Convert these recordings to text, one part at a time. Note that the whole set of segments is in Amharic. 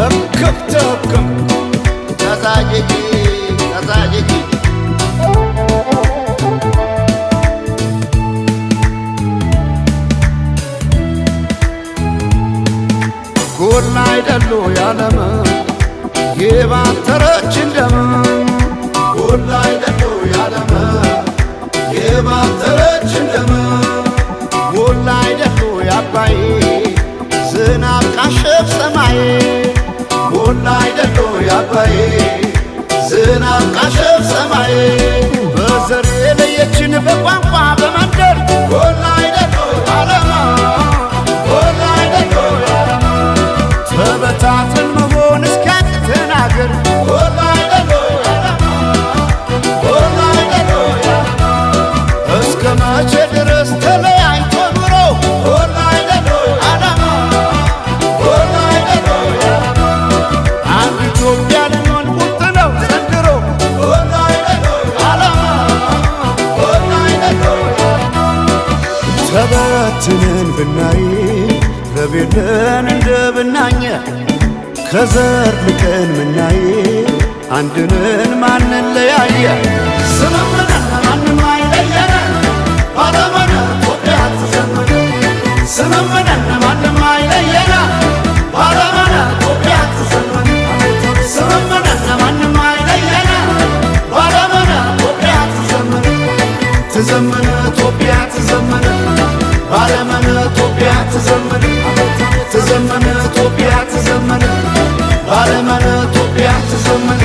እክብትክም ተዛጅጂ ተዛጅጂ ጎላ አይደሉ ያለም የባተረች እንደም ጎላ አይደሉ ያለም የባተረች እንደም ጎላ አይደሉ ያባይ ዝናብ ካሸፍ ሰማይ ጎላ አይደሉ ያባይ ዝናብ ካሸፍ ሰማይ በዘር የለየችን በቋንቋ በመንደር ጎላ አይደሉ ያለማ ጎላ አይደሉ ያለማ ተበታትን መሆን እስኪያቅተን አገር ጎላ አይደሉ ያለማ ጎላ አይደሉ ያለማ እስከ መቼ ድረስ ተለያይቶ ኑሮ ጎላ አይደሉ ያለማ ጎላ አይደሉ ያለማ አንድ ኢትዮጵያ ልንሆን ቁርጥ ነው ዘንድሮ ጎላ አይደሉ ያለማ ጎላ አይደሉ ያለማ ተበትነን ብናይ ረቤለን እንደ ብናኘ ከዘር ልቀን ምናይ አንድነን ማንን ለያየ ስምምነን ማንም አይለየነ ባለመነ ኢትዮጵያ ትዘምነ ስምምነን ማንም አይለየነ ባለመነ ኢትዮጵያ ትዘምነ ስምምነን ማንም አይለየነ ባለመነ ኢትዮጵያ ትዘምነ ትዘምነ ኢትዮጵያ ትዘምነ ባለመነ ኢትዮጵያ ትዘምነ ትዘምነ ኢትዮጵያ ትዘምነ ባለመነ ኢትዮጵያ ትዘምነ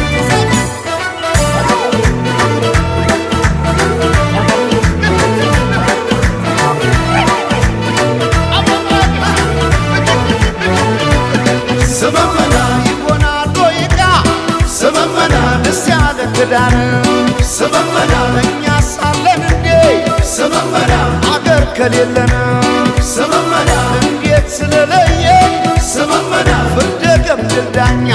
ስመመና ይሆናል ዶይቃ ስመመና ደስ ያለ ክዳን ስመመና እኛ ሳለን እንዴ ስመመና አገር ከሌለን ስመመና እንዴት ስለለየ ስመመና ፍርደ ገምድል ዳኛ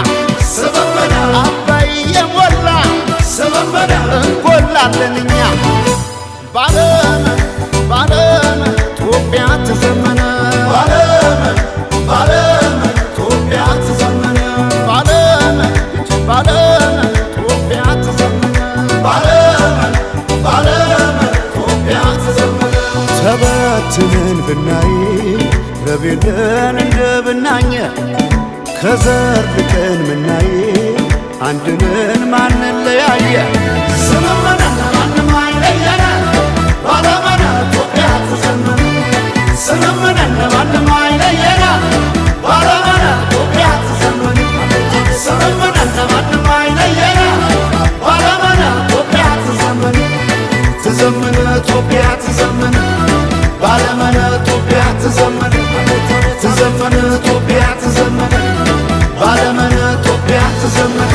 ስመመና አባይ የሞላ ስመመና እንጎላለን እኛ ባለመን ባለመን ኢትዮጵያ ትዘመነ ባለመን ባለመን ኢትዮጵያ ትዘመነ ባለመን ባለመን ኢትዮጵያ ትዘመነ ባለመን ባለመን ኢትዮጵያ ትዘመነ ተበትነን ብናይ ረቤለን እንደ ብናኘ ከዘር ልቀን ምናይ አንድነን ማንን ለያየ ስምምነን ማንም አይለየነ ባለመነ ኢትዮጵያ ትዘመነ ስምምነን ማንም አይለየነ ባለመነ ኢትዮጵያ ትዘመነ ስምምነን ማንም አይለየነ ባለመነ ኢትዮጵያ ትዘመነ ትዘምነ ኢትዮጵያ ትዘምነ ባለመነ ኢትዮጵያ ትዘምነ ትዘምነ ኢትዮጵያ ትዘምነ ባለመነ ኢትዮጵያ ትዘምነ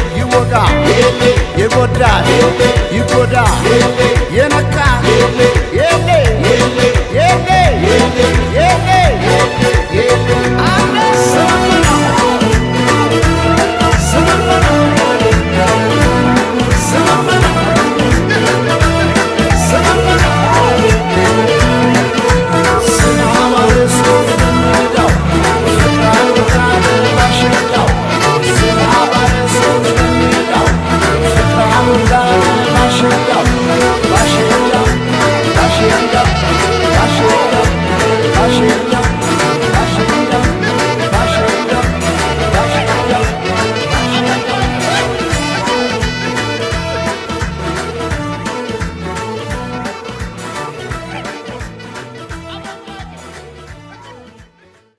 ይወጋ የጎዳ ይጎዳ የነካ የሌ የሌ የሌ